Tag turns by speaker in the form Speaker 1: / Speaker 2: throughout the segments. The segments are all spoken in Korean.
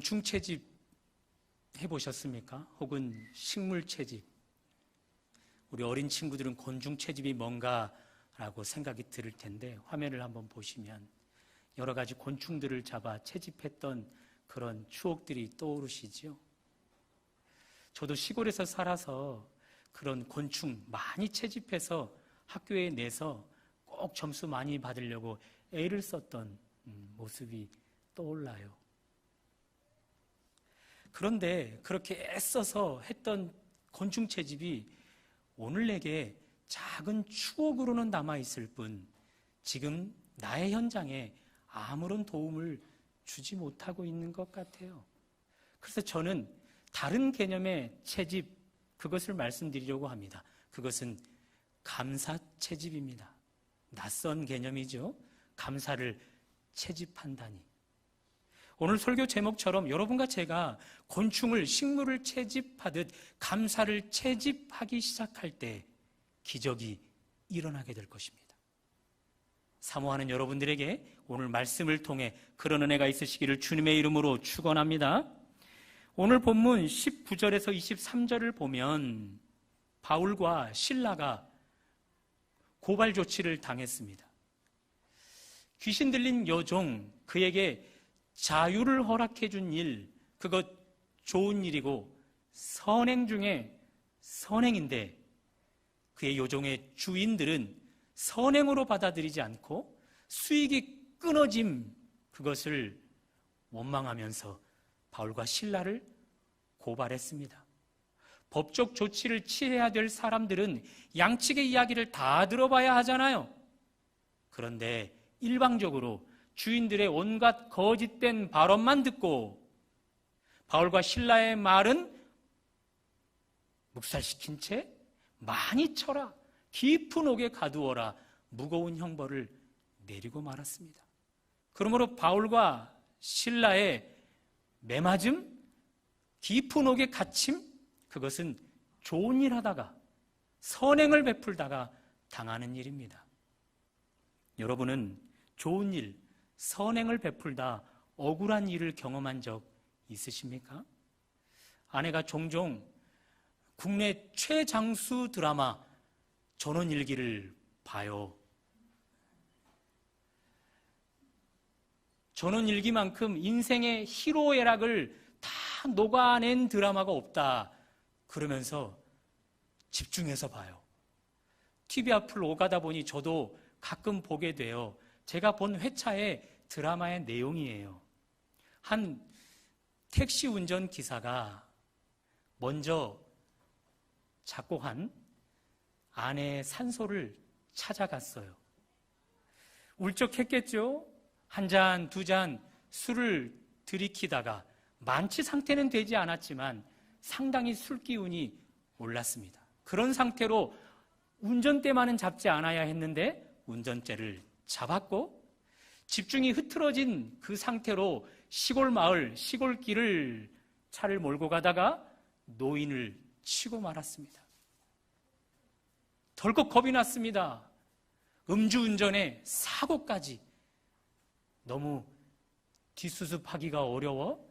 Speaker 1: 곤충 채집 해보셨습니까? 혹은 식물 채집. 우리 어린 친구들은 곤충 채집이 뭔가라고 생각이 들 텐데, 화면을 한번 보시면 여러 가지 곤충들을 잡아 채집했던 그런 추억들이 떠오르시죠? 저도 시골에서 살아서 그런 곤충 많이 채집해서 학교에 내서 꼭 점수 많이 받으려고 애를 썼던 모습이 떠올라요. 그런데 그렇게 애써서 했던 곤충 채집이 오늘 내게 작은 추억으로는 남아있을 뿐 지금 나의 현장에 아무런 도움을 주지 못하고 있는 것 같아요. 그래서 저는 다른 개념의 채집, 그것을 말씀드리려고 합니다. 그것은 감사 채집입니다. 낯선 개념이죠. 감사를 채집한다니. 오늘 설교 제목처럼 여러분과 제가 곤충을, 식물을 채집하듯 감사를 채집하기 시작할 때 기적이 일어나게 될 것입니다. 사모하는 여러분들에게 오늘 말씀을 통해 그런 은혜가 있으시기를 주님의 이름으로 축원합니다. 오늘 본문 19절에서 23절을 보면 바울과 실라가 고발 조치를 당했습니다. 귀신 들린 여종, 그에게 자유를 허락해 준 일, 그것 좋은 일이고 선행 중에 선행인데 그의 여종의 주인들은 선행으로 받아들이지 않고 수익이 끊어짐, 그것을 원망하면서 바울과 실라를 고발했습니다. 법적 조치를 취해야 될 사람들은 양측의 이야기를 다 들어봐야 하잖아요. 그런데 일방적으로 주인들의 온갖 거짓된 발언만 듣고 바울과 실라의 말은 묵살시킨 채 많이 쳐라, 깊은 옥에 가두어라, 무거운 형벌을 내리고 말았습니다. 그러므로 바울과 실라의 매맞음, 깊은 옥에 갇힘, 그것은 좋은 일 하다가 선행을 베풀다가 당하는 일입니다. 여러분은 좋은 일, 선행을 베풀다 억울한 일을 경험한 적 있으십니까? 아내가 종종 국내 최장수 드라마 전원일기를 봐요. 전원일기만큼 인생의 희로애락을 다 녹아낸 드라마가 없다 그러면서 집중해서 봐요. TV 앞을 오가다 보니 저도 가끔 보게 돼요. 제가 본 회차의 드라마의 내용이에요. 한 택시 운전기사가 먼저 작곡한 아내의 산소를 찾아갔어요. 울적했겠죠? 한 잔, 두 잔 술을 들이키다가 만취 상태는 되지 않았지만 상당히 술 기운이 올랐습니다. 그런 상태로 운전대만은 잡지 않아야 했는데 운전대를 잡았고 집중이 흐트러진 그 상태로 시골 마을, 시골길을 차를 몰고 가다가 노인을 치고 말았습니다. 덜컥 겁이 났습니다. 음주운전에 사고까지. 너무 뒷수습하기가 어려워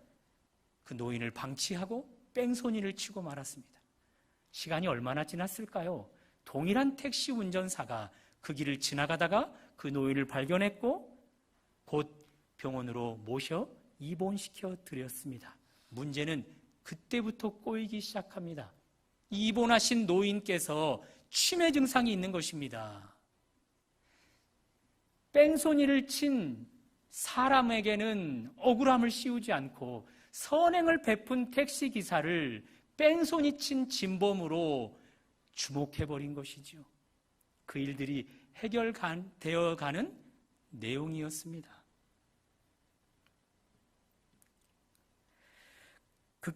Speaker 1: 그 노인을 방치하고 뺑소니를 치고 말았습니다. 시간이 얼마나 지났을까요? 동일한 택시 운전사가 그 길을 지나가다가 그 노인을 발견했고 곧 병원으로 모셔 입원시켜 드렸습니다. 문제는 그때부터 꼬이기 시작합니다. 입원하신 노인께서 치매 증상이 있는 것입니다. 뺑소니를 친 사람에게는 억울함을 씌우지 않고 선행을 베푼 택시기사를 뺑소니 친 진범으로 주목해버린 것이죠. 그 일들이 해결되어 가는 내용이었습니다. 그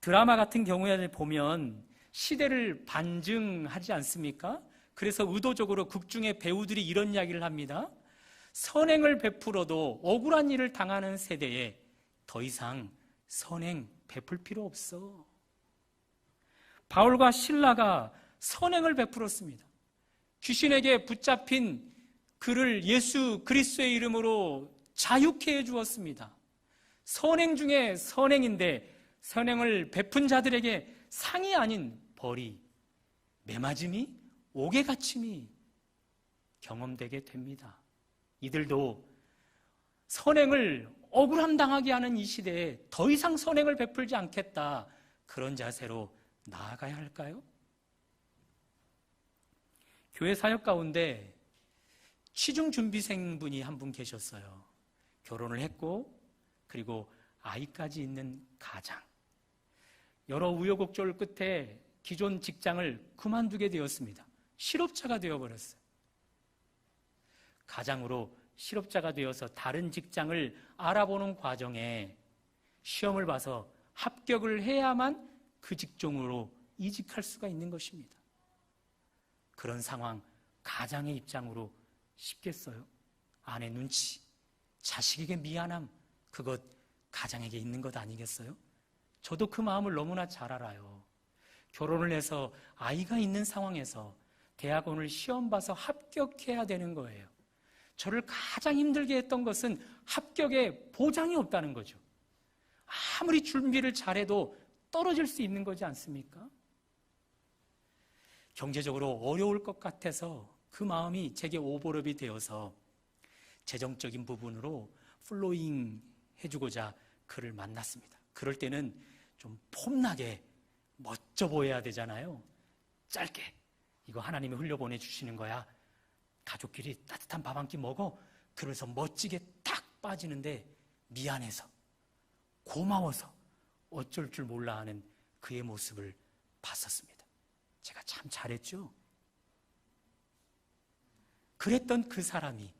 Speaker 1: 드라마 같은 경우에 보면 시대를 반증하지 않습니까? 그래서 의도적으로 극중의 배우들이 이런 이야기를 합니다. 선행을 베풀어도 억울한 일을 당하는 세대에 더 이상 선행 베풀 필요 없어. 바울과 실라가 선행을 베풀었습니다. 귀신에게 붙잡힌 그를 예수 그리스도의 이름으로 자유케 해주었습니다. 선행 중에 선행인데 선행을 베푼 자들에게 상이 아닌 벌이, 매맞음이, 옥의 갇힘이 경험되게 됩니다. 이들도 선행을 억울함 당하게 하는 이 시대에 더 이상 선행을 베풀지 않겠다, 그런 자세로 나아가야 할까요? 교회 사역 가운데 취중준비생분이 한 분 계셨어요. 결혼을 했고 그리고 아이까지 있는 가장. 여러 우여곡절 끝에 기존 직장을 그만두게 되었습니다. 실업자가 되어버렸어요. 가장으로 실업자가 되어서 다른 직장을 알아보는 과정에 시험을 봐서 합격을 해야만 그 직종으로 이직할 수가 있는 것입니다. 그런 상황, 가장의 입장으로 쉽겠어요? 아내 눈치, 자식에게 미안함, 그것 가장에게 있는 것 아니겠어요? 저도 그 마음을 너무나 잘 알아요. 결혼을 해서 아이가 있는 상황에서 대학원을 시험 봐서 합격해야 되는 거예요. 저를 가장 힘들게 했던 것은 합격에 보장이 없다는 거죠. 아무리 준비를 잘해도 떨어질 수 있는 거지 않습니까? 경제적으로 어려울 것 같아서 그 마음이 제게 오버랩이 되어서 재정적인 부분으로 플로잉 해주고자 그를 만났습니다. 그럴 때는 좀 폼나게 멋져 보여야 되잖아요. 짧게, 이거 하나님이 흘려보내주시는 거야, 가족끼리 따뜻한 밥 한 끼 먹어, 그러면서 멋지게 딱 빠지는데 미안해서, 고마워서 어쩔 줄 몰라 하는 그의 모습을 봤었습니다. 제가 참 잘했죠? 그랬던 그 사람이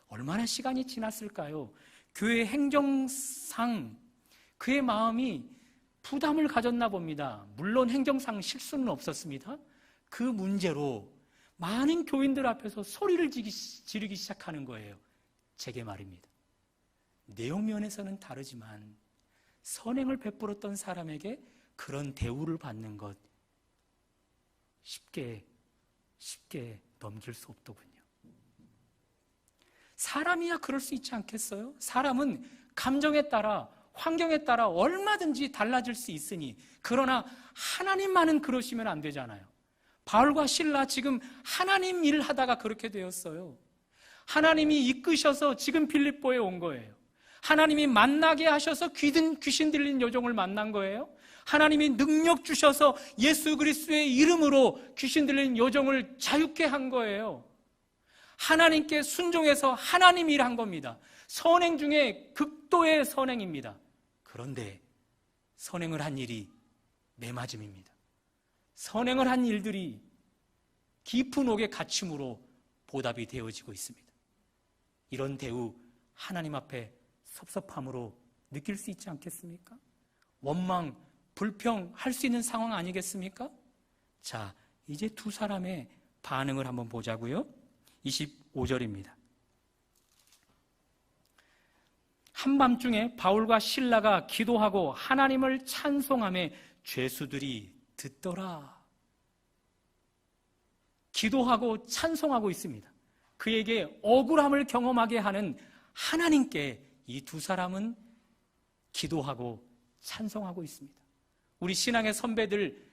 Speaker 1: 얼마나 시간이 지났을까요? 교회 행정상 그의 마음이 부담을 가졌나 봅니다. 물론 행정상 실수는 없었습니다. 그 문제로 많은 교인들 앞에서 소리를 지르기 시작하는 거예요. 제게 말입니다. 내용 면에서는 다르지만 선행을 베풀었던 사람에게 그런 대우를 받는 것 쉽게 넘길 수 없더군요. 사람이야 그럴 수 있지 않겠어요? 사람은 감정에 따라, 환경에 따라 얼마든지 달라질 수 있으니, 그러나 하나님만은 그러시면 안 되잖아요. 바울과 실라 지금 하나님 일 하다가 그렇게 되었어요. 하나님이 이끄셔서 지금 빌립보에 온 거예요. 하나님이 만나게 하셔서 귀신 들린 여종을 만난 거예요. 하나님이 능력 주셔서 예수 그리스도의 이름으로 귀신 들린 여종을 자유케 한 거예요. 하나님께 순종해서 하나님 일한 겁니다. 선행 중에 극도의 선행입니다. 그런데 선행을 한 일이 매맞음입니다. 선행을 한 일들이 깊은 옥의 갇힘으로 보답이 되어지고 있습니다. 이런 대우 하나님 앞에 섭섭함으로 느낄 수 있지 않겠습니까? 원망, 불평할 수 있는 상황 아니겠습니까? 자, 이제 두 사람의 반응을 한번 보자고요. 25절입니다. 한밤중에 바울과 실라가 기도하고 하나님을 찬송하며 죄수들이 듣더라. 기도하고 찬송하고 있습니다. 그에게 억울함을 경험하게 하는 하나님께 이 두 사람은 기도하고 찬송하고 있습니다. 우리 신앙의 선배들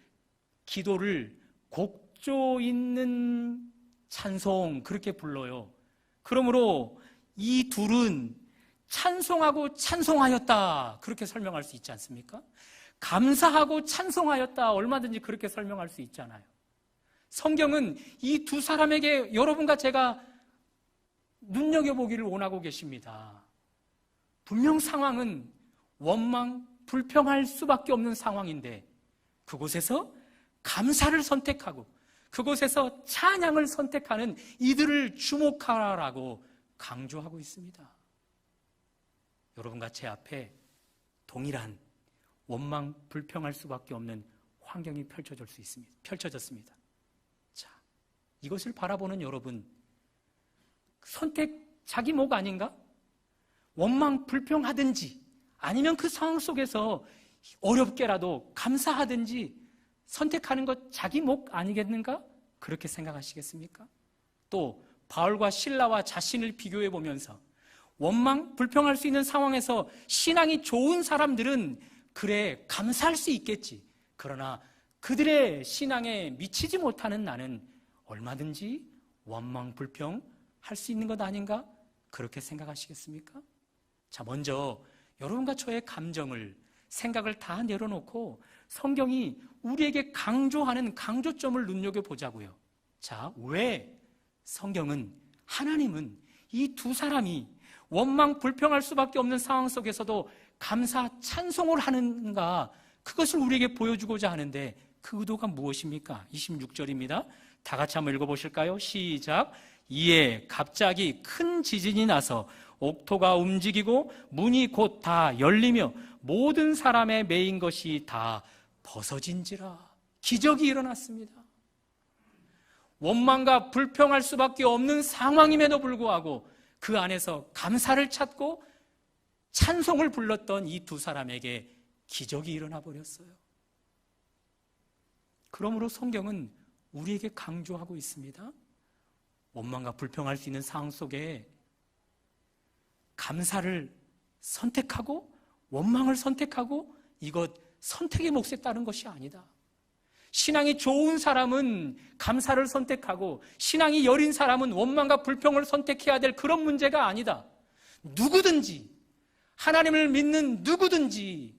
Speaker 1: 기도를 곡조 있는 찬송 그렇게 불러요. 그러므로 이 둘은 찬송하고 찬송하였다 그렇게 설명할 수 있지 않습니까? 감사하고 찬송하였다 얼마든지 그렇게 설명할 수 있잖아요. 성경은 이 두 사람에게 여러분과 제가 눈여겨보기를 원하고 계십니다. 분명 상황은 원망, 불평할 수밖에 없는 상황인데 그곳에서 감사를 선택하고 그곳에서 찬양을 선택하는 이들을 주목하라고 강조하고 있습니다. 여러분과 제 앞에 동일한 원망, 불평할 수밖에 없는 환경이 펼쳐졌습니다. 자, 이것을 바라보는 여러분, 선택 자기 목 아닌가? 원망, 불평하든지 아니면 그 상황 속에서 어렵게라도 감사하든지 선택하는 것 자기 목 아니겠는가? 그렇게 생각하시겠습니까? 또 바울과 실라와 자신을 비교해 보면서 원망, 불평할 수 있는 상황에서 신앙이 좋은 사람들은 그래, 감사할 수 있겠지. 그러나 그들의 신앙에 미치지 못하는 나는 얼마든지 원망, 불평 할 수 있는 것 아닌가? 그렇게 생각하시겠습니까? 자, 먼저 여러분과 저의 감정을, 생각을 다 내려놓고 성경이 우리에게 강조하는 강조점을 눈여겨보자고요. 자, 왜 성경은, 하나님은 이 두 사람이 원망, 불평할 수밖에 없는 상황 속에서도 감사, 찬송을 하는가, 그것을 우리에게 보여주고자 하는데 그 의도가 무엇입니까? 26절입니다. 다 같이 한번 읽어보실까요? 시작. 이에 갑자기 큰 지진이 나서 옥토가 움직이고 문이 곧 다 열리며 모든 사람의 매인 것이 다 벗어진지라. 기적이 일어났습니다. 원망과 불평할 수밖에 없는 상황임에도 불구하고 그 안에서 감사를 찾고 찬송을 불렀던 이 두 사람에게 기적이 일어나 버렸어요. 그러므로 성경은 우리에게 강조하고 있습니다. 원망과 불평할 수 있는 상황 속에 감사를 선택하고 원망을 선택하고 이것 선택의 몫에 따른 것이 아니다. 신앙이 좋은 사람은 감사를 선택하고 신앙이 여린 사람은 원망과 불평을 선택해야 될 그런 문제가 아니다. 누구든지, 하나님을 믿는 누구든지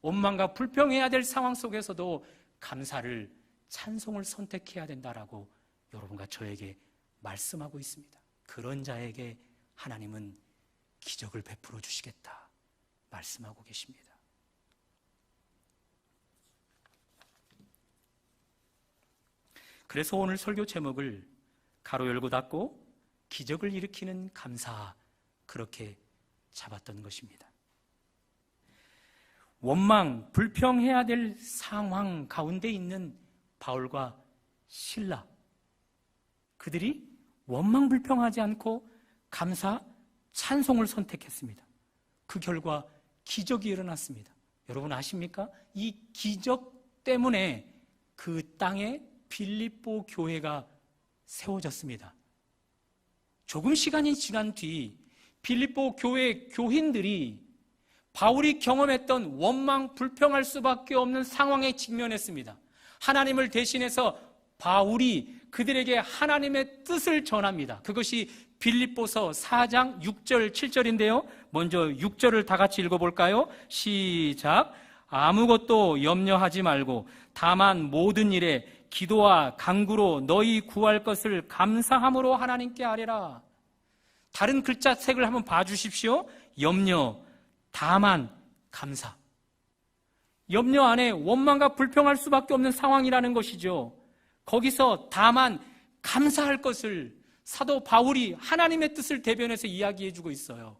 Speaker 1: 원망과 불평해야 될 상황 속에서도 감사를, 찬송을 선택해야 된다라고 여러분과 저에게 말씀하고 있습니다. 그런 자에게 하나님은 기적을 베풀어 주시겠다 말씀하고 계십니다. 그래서 오늘 설교 제목을 가로 열고 닫고 기적을 일으키는 감사, 그렇게 잡았던 것입니다. 원망, 불평해야 될 상황 가운데 있는 바울과 실라, 그들이 원망, 불평하지 않고 감사, 찬송을 선택했습니다. 그 결과 기적이 일어났습니다. 여러분 아십니까? 이 기적 때문에 그 땅에 빌립보 교회가 세워졌습니다. 조금 시간이 지난 뒤 빌립보 교회 교인들이 바울이 경험했던 원망, 불평할 수밖에 없는 상황에 직면했습니다. 하나님을 대신해서 바울이 그들에게 하나님의 뜻을 전합니다. 그것이 빌립보서 4장 6절 7절인데요 먼저 6절을 다 같이 읽어볼까요? 시작. 아무것도 염려하지 말고 다만 모든 일에 기도와 간구로 너희 구할 것을 감사함으로 하나님께 아뢰라. 다른 글자색을 한번 봐주십시오. 염려, 다만, 감사. 염려 안에 원망과 불평할 수밖에 없는 상황이라는 것이죠. 거기서 다만 감사할 것을 사도 바울이 하나님의 뜻을 대변해서 이야기해주고 있어요.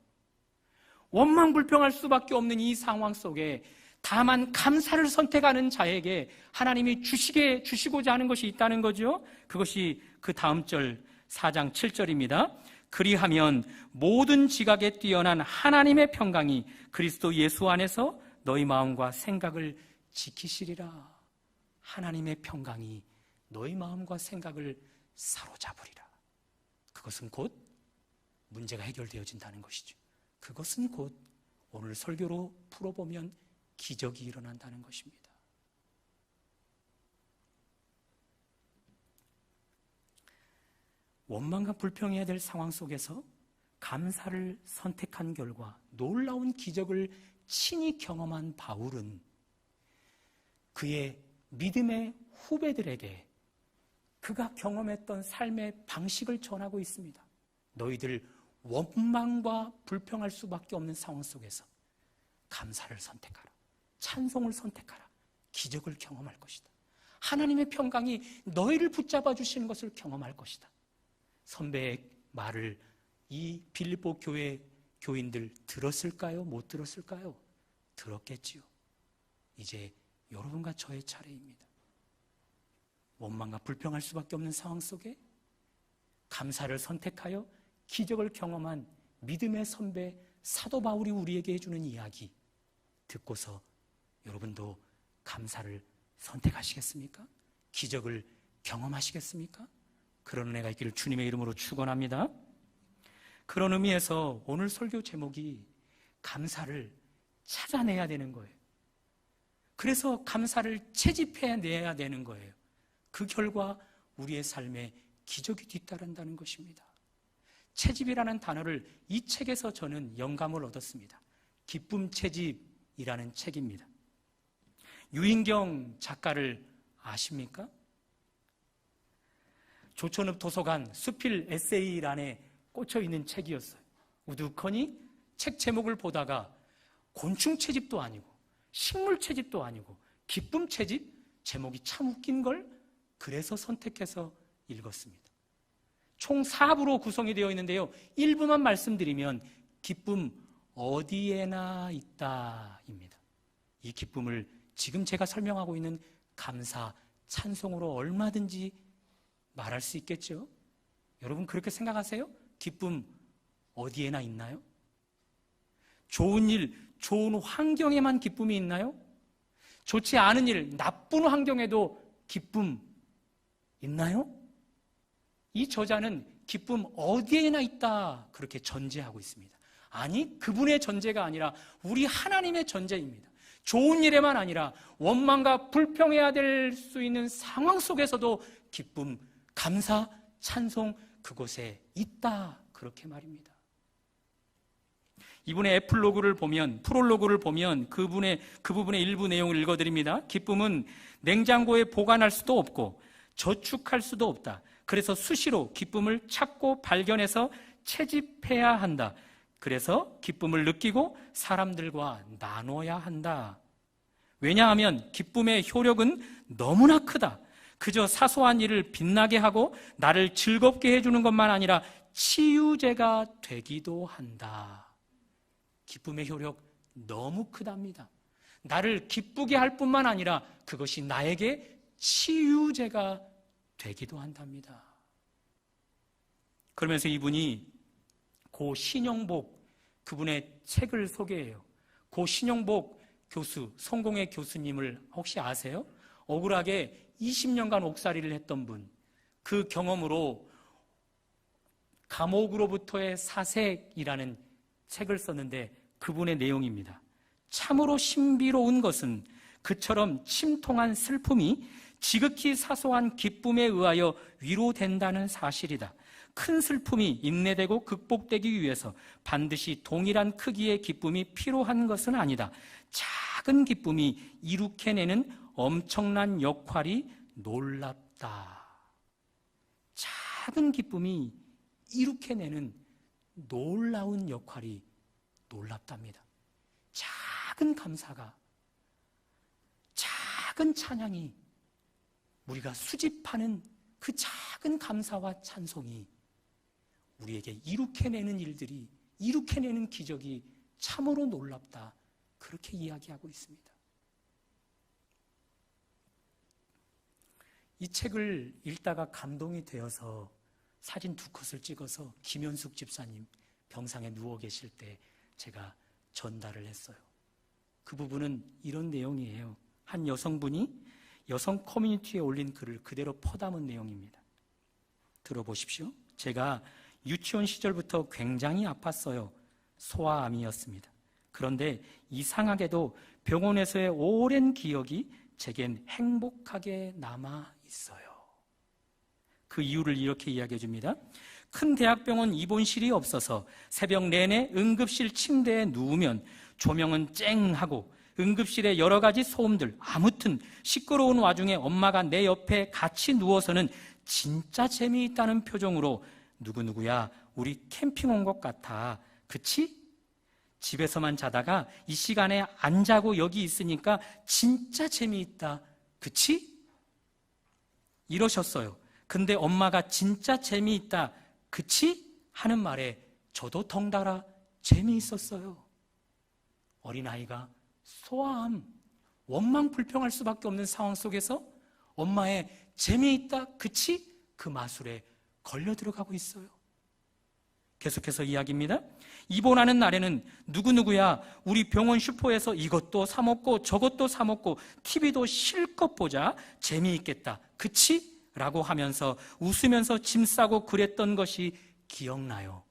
Speaker 1: 원망 불평할 수밖에 없는 이 상황 속에 다만 감사를 선택하는 자에게 하나님이 주시고자 하는 것이 있다는 거죠. 그것이 그 다음 절 4장 7절입니다. 그리하면 모든 지각에 뛰어난 하나님의 평강이 그리스도 예수 안에서 너희 마음과 생각을 지키시리라. 하나님의 평강이 너희 마음과 생각을 사로잡으리라. 그것은 곧 문제가 해결되어진다는 것이죠. 그것은 곧 오늘 설교로 풀어보면 기적이 일어난다는 것입니다. 원망과 불평해야 될 상황 속에서 감사를 선택한 결과 놀라운 기적을 친히 경험한 바울은 그의 믿음의 후배들에게 그가 경험했던 삶의 방식을 전하고 있습니다. 너희들 원망과 불평할 수밖에 없는 상황 속에서 감사를 선택하라. 찬송을 선택하라. 기적을 경험할 것이다. 하나님의 평강이 너희를 붙잡아 주시는 것을 경험할 것이다. 선배의 말을 이 빌립보 교회 교인들 들었을까요? 못 들었을까요? 들었겠지요. 이제 여러분과 저의 차례입니다. 원망과 불평할 수밖에 없는 상황 속에 감사를 선택하여 기적을 경험한 믿음의 선배 사도 바울이 우리에게 해주는 이야기 듣고서 여러분도 감사를 선택하시겠습니까? 기적을 경험하시겠습니까? 그런 은혜가 있기를 주님의 이름으로 축원합니다. 그런 의미에서 오늘 설교 제목이 감사를 찾아내야 되는 거예요. 그래서 감사를 채집해내야 되는 거예요. 그 결과 우리의 삶에 기적이 뒤따른다는 것입니다. 채집이라는 단어를 이 책에서 저는 영감을 얻었습니다. 기쁨 채집이라는 책입니다. 유인경 작가를 아십니까? 조천읍 도서관 수필 에세이란에 꽂혀 있는 책이었어요. 우두커니 책 제목을 보다가 곤충 채집도 아니고 식물 채집도 아니고 기쁨 채집? 제목이 참 웃긴 걸 그래서 선택해서 읽었습니다. 총 4부로 구성이 되어 있는데요. 1부만 말씀드리면 기쁨 어디에나 있다입니다. 이 기쁨을 지금 제가 설명하고 있는 감사, 찬송으로 얼마든지 말할 수 있겠죠? 여러분 그렇게 생각하세요? 기쁨 어디에나 있나요? 좋은 일, 좋은 환경에만 기쁨이 있나요? 좋지 않은 일, 나쁜 환경에도 기쁨 있나요? 이 저자는 기쁨 어디에나 있다 그렇게 전제하고 있습니다. 아니, 그분의 전제가 아니라 우리 하나님의 전제입니다. 좋은 일에만 아니라 원망과 불평해야 될 수 있는 상황 속에서도 기쁨, 감사, 찬송 그곳에 있다 그렇게 말입니다. 이분의 프롤로그를 보면 그 부분의 일부 내용을 읽어드립니다. 기쁨은 냉장고에 보관할 수도 없고 저축할 수도 없다. 그래서 수시로 기쁨을 찾고 발견해서 채집해야 한다. 그래서 기쁨을 느끼고 사람들과 나눠야 한다. 왜냐하면 기쁨의 효력은 너무나 크다. 그저 사소한 일을 빛나게 하고 나를 즐겁게 해주는 것만 아니라 치유제가 되기도 한다. 기쁨의 효력 너무 크답니다. 나를 기쁘게 할 뿐만 아니라 그것이 나에게 치유제가 되기도 한답니다. 그러면서 이분이 고 신영복 그분의 책을 소개해요. 고 신영복 교수, 성공의 교수님을 혹시 아세요? 억울하게 20년간 옥살이를 했던 분, 그 경험으로 감옥으로부터의 사색이라는 책을 썼는데 그분의 내용입니다. 참으로 신비로운 것은 그처럼 침통한 슬픔이 지극히 사소한 기쁨에 의하여 위로된다는 사실이다. 큰 슬픔이 인내되고 극복되기 위해서 반드시 동일한 크기의 기쁨이 필요한 것은 아니다. 작은 기쁨이 이룩해내는 엄청난 역할이 놀랍다. 작은 기쁨이 이룩해내는 놀라운 역할이 놀랍답니다. 작은 감사가, 작은 찬양이, 우리가 수집하는 그 작은 감사와 찬송이 우리에게 이룩해내는 일들이, 이룩해내는 기적이 참으로 놀랍다. 그렇게 이야기하고 있습니다. 이 책을 읽다가 감동이 되어서 사진 2컷을 찍어서 김현숙 집사님 병상에 누워 계실 때 제가 전달을 했어요. 그 부분은 이런 내용이에요. 한 여성분이 여성 커뮤니티에 올린 글을 그대로 퍼담은 내용입니다. 들어보십시오. 제가 유치원 시절부터 굉장히 아팠어요. 소아암이었습니다. 그런데 이상하게도 병원에서의 오랜 기억이 제겐 행복하게 남아 있어요. 그 이유를 이렇게 이야기해 줍니다. 큰 대학병원 입원실이 없어서 새벽 내내 응급실 침대에 누우면 조명은 쨍하고 응급실의 여러 가지 소음들, 아무튼 시끄러운 와중에 엄마가 내 옆에 같이 누워서는 진짜 재미있다는 표정으로 누구누구야 우리 캠핑 온 것 같아. 그치? 집에서만 자다가 이 시간에 안 자고 여기 있으니까 진짜 재미있다. 그치? 이러셨어요. 근데 엄마가 진짜 재미있다. 그치? 하는 말에 저도 덩달아 재미있었어요. 어린아이가 소아암, 원망 불평할 수밖에 없는 상황 속에서 엄마의 재미있다. 그치? 그 마술에 걸려 들어가고 있어요. 계속해서 이야기입니다. 입원하는 날에는 누구누구야 우리 병원 슈퍼에서 이것도 사 먹고 저것도 사 먹고 TV도 실컷 보자. 재미있겠다. 그치? 라고 하면서 웃으면서 짐 싸고 그랬던 것이 기억나요.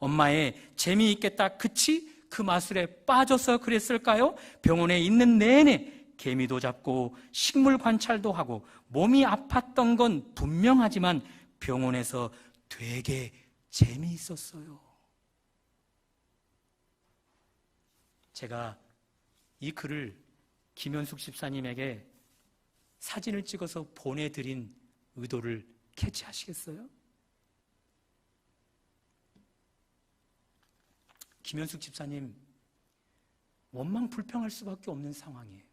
Speaker 1: 엄마의 재미있겠다 그치? 그 마술에 빠져서 그랬을까요? 병원에 있는 내내 개미도 잡고 식물 관찰도 하고 몸이 아팠던 건 분명하지만 병원에서 되게 재미있었어요. 제가 이 글을 김현숙 집사님에게 사진을 찍어서 보내드린 의도를 캐치하시겠어요? 김현숙 집사님, 원망 불평할 수밖에 없는 상황이에요.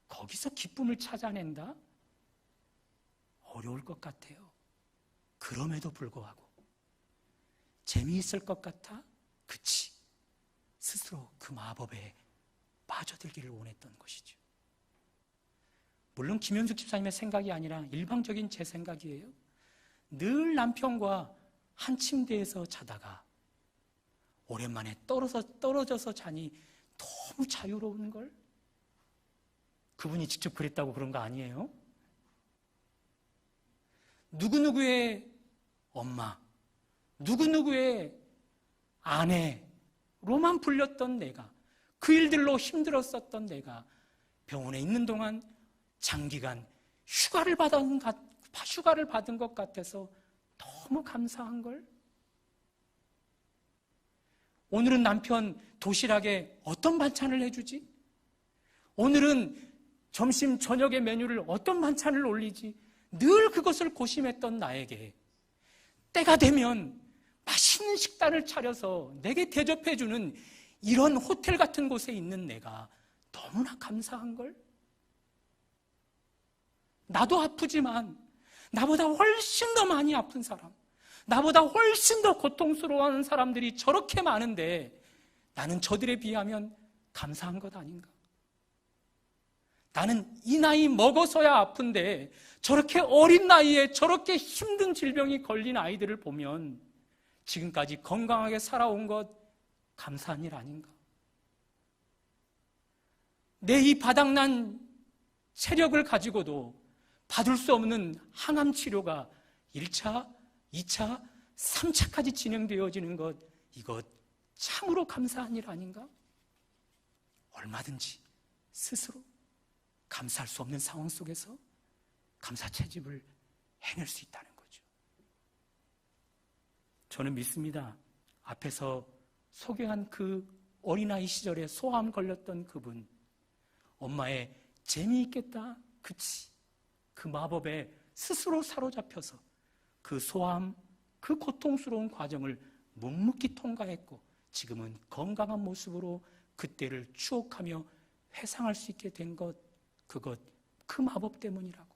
Speaker 1: 거기서 기쁨을 찾아낸다? 어려울 것 같아요. 그럼에도 불구하고 재미있을 것 같아? 그치. 스스로 그 마법에 빠져들기를 원했던 것이죠. 물론 김현숙 집사님의 생각이 아니라 일방적인 제 생각이에요. 늘 남편과 한 침대에서 자다가 오랜만에 떨어져서 자니 너무 자유로운 걸? 그분이 직접 그랬다고 그런 거 아니에요? 누구누구의 엄마, 누구누구의 아내로만 불렸던 내가, 그 일들로 힘들었었던 내가 병원에 있는 동안 장기간 휴가를 받은 것 같아서 너무 감사한 걸? 오늘은 남편 도시락에 어떤 반찬을 해주지? 오늘은 점심 저녁의 메뉴를 어떤 반찬을 올리지? 늘 그것을 고심했던 나에게 때가 되면 맛있는 식단을 차려서 내게 대접해주는 이런 호텔 같은 곳에 있는 내가 너무나 감사한 걸? 나도 아프지만 나보다 훨씬 더 많이 아픈 사람, 나보다 훨씬 더 고통스러워하는 사람들이 저렇게 많은데 나는 저들에 비하면 감사한 것 아닌가? 나는 이 나이 먹어서야 아픈데 저렇게 어린 나이에 저렇게 힘든 질병이 걸린 아이들을 보면 지금까지 건강하게 살아온 것 감사한 일 아닌가? 내 이 바닥난 체력을 가지고도 받을 수 없는 항암 치료가 1차, 2차, 3차까지 진행되어지는 것, 이것 참으로 감사한 일 아닌가? 얼마든지 스스로 감사할 수 없는 상황 속에서 감사 채집을 해낼 수 있다는 거죠. 저는 믿습니다. 앞에서 소개한 그 어린아이 시절에 소아암 걸렸던 그분, 엄마의 재미있겠다, 그치? 그 마법에 스스로 사로잡혀서 그 소아암, 그 고통스러운 과정을 묵묵히 통과했고 지금은 건강한 모습으로 그때를 추억하며 회상할 수 있게 된 것, 그 마법 때문이라고.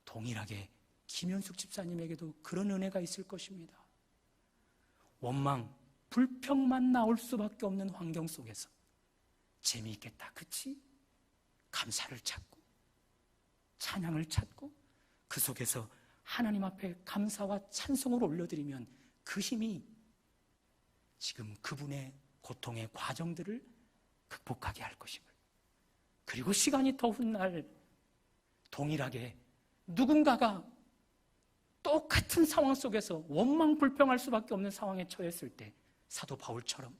Speaker 1: 동일하게 김현숙 집사님에게도 그런 은혜가 있을 것입니다. 원망, 불평만 나올 수밖에 없는 환경 속에서 재미있겠다, 그치? 감사를 찾고 찬양을 찾고 그 속에서 하나님 앞에 감사와 찬송을 올려드리면 그 힘이 지금 그분의 고통의 과정들을 극복하게 할 것임을, 그리고 시간이 더 훗날 동일하게 누군가가 똑같은 상황 속에서 원망 불평할 수밖에 없는 상황에 처했을 때 사도 바울처럼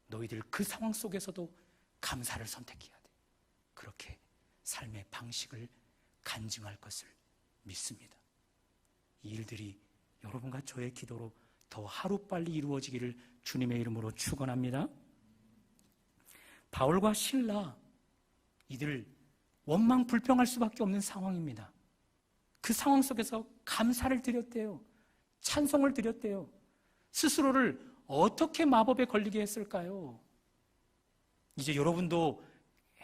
Speaker 1: 너희들 그 상황 속에서도 감사를 선택해야 돼. 그렇게 삶의 방식을 간증할 것을 믿습니다. 이 일들이 여러분과 저의 기도로 더 하루빨리 이루어지기를 주님의 이름으로 축원합니다. 바울과 실라, 이들 원망 불평할 수밖에 없는 상황입니다. 그 상황 속에서 감사를 드렸대요. 찬송을 드렸대요. 스스로를 어떻게 마법에 걸리게 했을까요? 이제 여러분도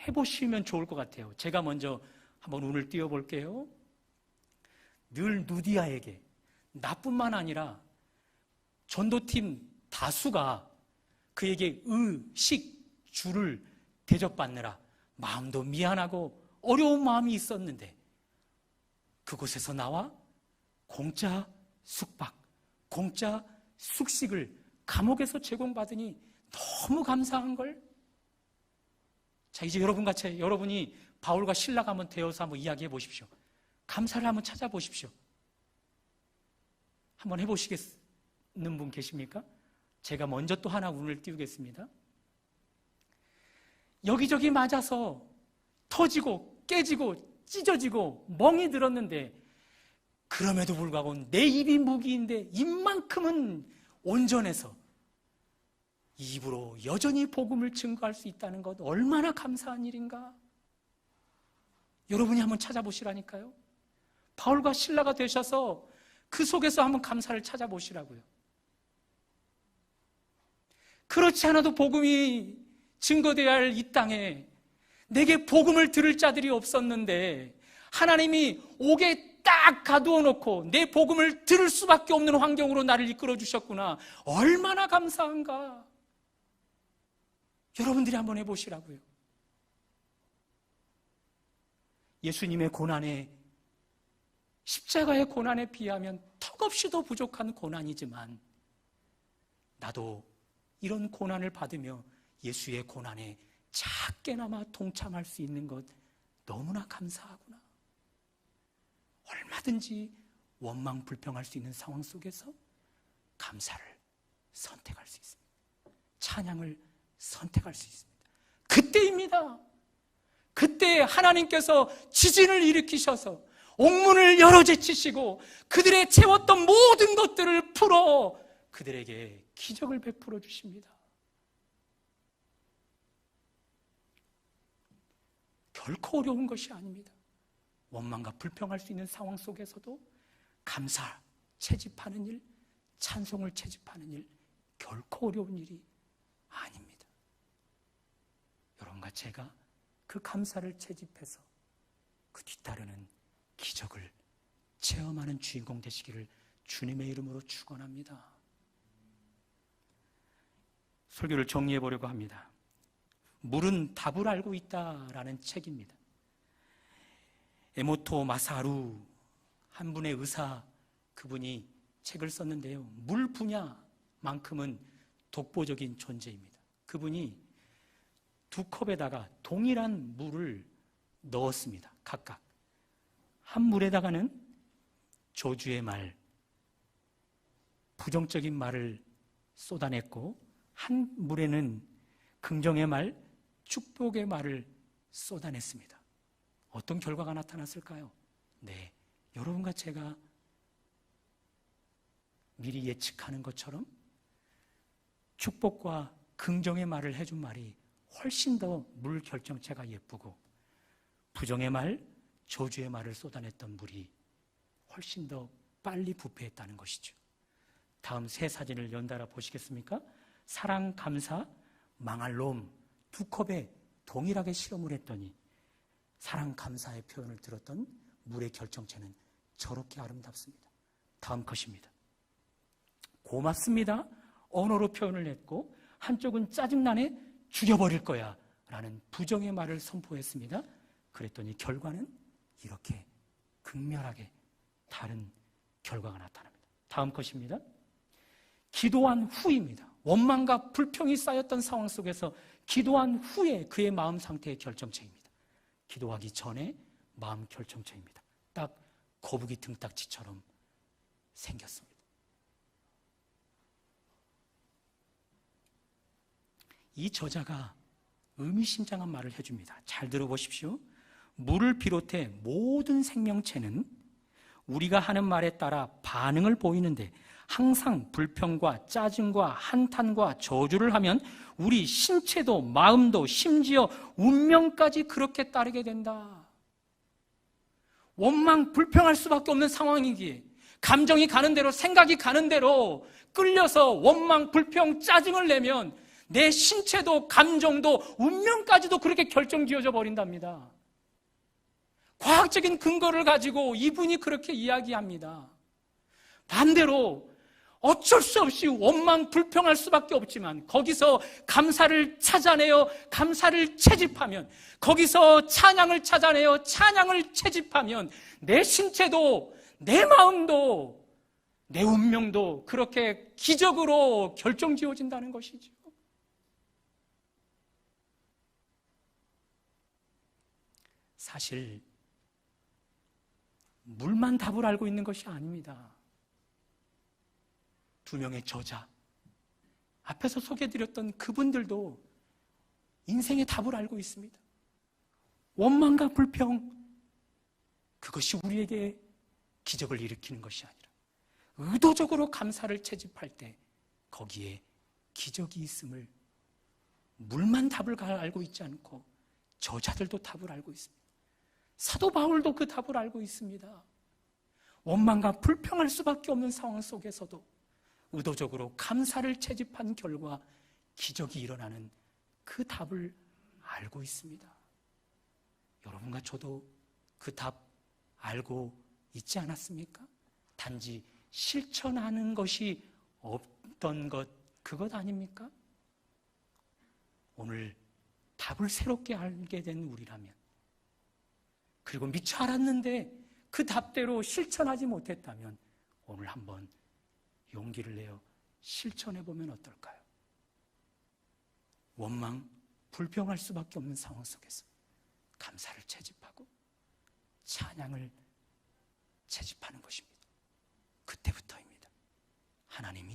Speaker 1: 해보시면 좋을 것 같아요. 제가 먼저 한번 운을 띄워볼게요. 늘 누디아에게, 나뿐만 아니라 전도팀 다수가 그에게 식, 주를 대접받느라 마음도 미안하고 어려운 마음이 있었는데 그곳에서 나와 공짜 숙박, 공짜 숙식을 감옥에서 제공받으니 너무 감사한 걸. 자, 이제 여러분이 바울과 실라가 한번 되어서 한번 이야기해 보십시오. 감사를 한번 찾아보십시오. 한번 해보시겠습니다. 분 계십니까? 제가 먼저 또 하나 운을 띄우겠습니다. 여기저기 맞아서 터지고 깨지고 찢어지고 멍이 들었는데 그럼에도 불구하고 내 입이 무기인데 입만큼은 온전해서 입으로 여전히 복음을 증거할 수 있다는 것 얼마나 감사한 일인가. 여러분이 한번 찾아보시라니까요. 바울과 실라가 되셔서 그 속에서 한번 감사를 찾아보시라고요. 그렇지 않아도 복음이 증거되어야 할 이 땅에 내게 복음을 들을 자들이 없었는데 하나님이 옥에 딱 가두어 놓고 내 복음을 들을 수밖에 없는 환경으로 나를 이끌어 주셨구나. 얼마나 감사한가. 여러분들이 한번 해보시라고요. 예수님의 고난에, 십자가의 고난에 비하면 턱없이 더 부족한 고난이지만 나도 이런 고난을 받으며 예수의 고난에 작게나마 동참할 수 있는 것 너무나 감사하구나. 얼마든지 원망 불평할 수 있는 상황 속에서 감사를 선택할 수 있습니다. 찬양을 선택할 수 있습니다. 그때입니다. 그때 하나님께서 지진을 일으키셔서 옥문을 열어 제치시고 그들의 채웠던 모든 것들을 풀어 그들에게 기적을 베풀어 주십니다. 결코 어려운 것이 아닙니다. 원망과 불평할 수 있는 상황 속에서도 감사 채집하는 일, 찬송을 채집하는 일 결코 어려운 일이 아닙니다. 여러분과 제가 그 감사를 채집해서 그 뒤따르는 기적을 체험하는 주인공 되시기를 주님의 이름으로 축원합니다. 설교를 정리해 보려고 합니다. 물은 답을 알고 있다라는 책입니다. 에모토 마사루 한 분의 의사, 그분이 책을 썼는데요. 물 분야만큼은 독보적인 존재입니다. 그분이 두 컵에다가 동일한 물을 넣었습니다. 각각. 한 물에다가는 저주의 말, 부정적인 말을 쏟아냈고 한 물에는 긍정의 말, 축복의 말을 쏟아냈습니다. 어떤 결과가 나타났을까요? 네, 여러분과 제가 미리 예측하는 것처럼 축복과 긍정의 말을 해준 말이 훨씬 더 물 결정체가 예쁘고 부정의 말, 저주의 말을 쏟아냈던 물이 훨씬 더 빨리 부패했다는 것이죠. 다음 세 사진을 연달아 보시겠습니까? 사랑, 감사, 망할 놈 두 컵에 동일하게 실험을 했더니 사랑, 감사의 표현을 들었던 물의 결정체는 저렇게 아름답습니다. 다음 컷입니다. 고맙습니다. 언어로 표현을 했고 한쪽은 짜증나네, 죽여버릴 거야 라는 부정의 말을 선포했습니다. 그랬더니 결과는 이렇게 극렬하게 다른 결과가 나타납니다. 다음 컷입니다. 기도한 후입니다. 원망과 불평이 쌓였던 상황 속에서 기도한 후에 그의 마음 상태의 결정체입니다. 기도하기 전에 마음 결정체입니다. 딱 거북이 등딱지처럼 생겼습니다. 이 저자가 의미심장한 말을 해줍니다. 잘 들어보십시오. 물을 비롯해 모든 생명체는 우리가 하는 말에 따라 반응을 보이는데 항상 불평과 짜증과 한탄과 저주를 하면 우리 신체도 마음도 심지어 운명까지 그렇게 따르게 된다. 원망, 불평할 수밖에 없는 상황이기에 감정이 가는 대로, 생각이 가는 대로 끌려서 원망, 불평, 짜증을 내면 내 신체도 감정도 운명까지도 그렇게 결정지어져 버린답니다. 과학적인 근거를 가지고 이분이 그렇게 이야기합니다. 반대로 어쩔 수 없이 원망, 불평할 수밖에 없지만 거기서 감사를 찾아내어 감사를 채집하면, 거기서 찬양을 찾아내어 찬양을 채집하면 내 신체도 내 마음도 내 운명도 그렇게 기적으로 결정지어진다는 것이죠. 사실 물만 답을 알고 있는 것이 아닙니다. 두 명의 저자, 앞에서 소개해드렸던 그분들도 인생의 답을 알고 있습니다. 원망과 불평, 그것이 우리에게 기적을 일으키는 것이 아니라 의도적으로 감사를 채집할 때 거기에 기적이 있음을 물만 답을 알고 있지 않고 저자들도 답을 알고 있습니다. 사도 바울도 그 답을 알고 있습니다. 원망과 불평할 수밖에 없는 상황 속에서도 의도적으로 감사를 채집한 결과 기적이 일어나는 그 답을 알고 있습니다. 여러분과 저도 그 답 알고 있지 않았습니까? 단지 실천하는 것이 없던 것, 그것 아닙니까? 오늘 답을 새롭게 알게 된 우리라면, 그리고 미처 알았는데 그 답대로 실천하지 못했다면 오늘 한번 용기를 내어 실천해 보면 어떨까요? 원망, 불평할 수밖에 없는 상황 속에서 감사를 채집하고 찬양을 채집하는 것입니다. 그때부터입니다. 하나님,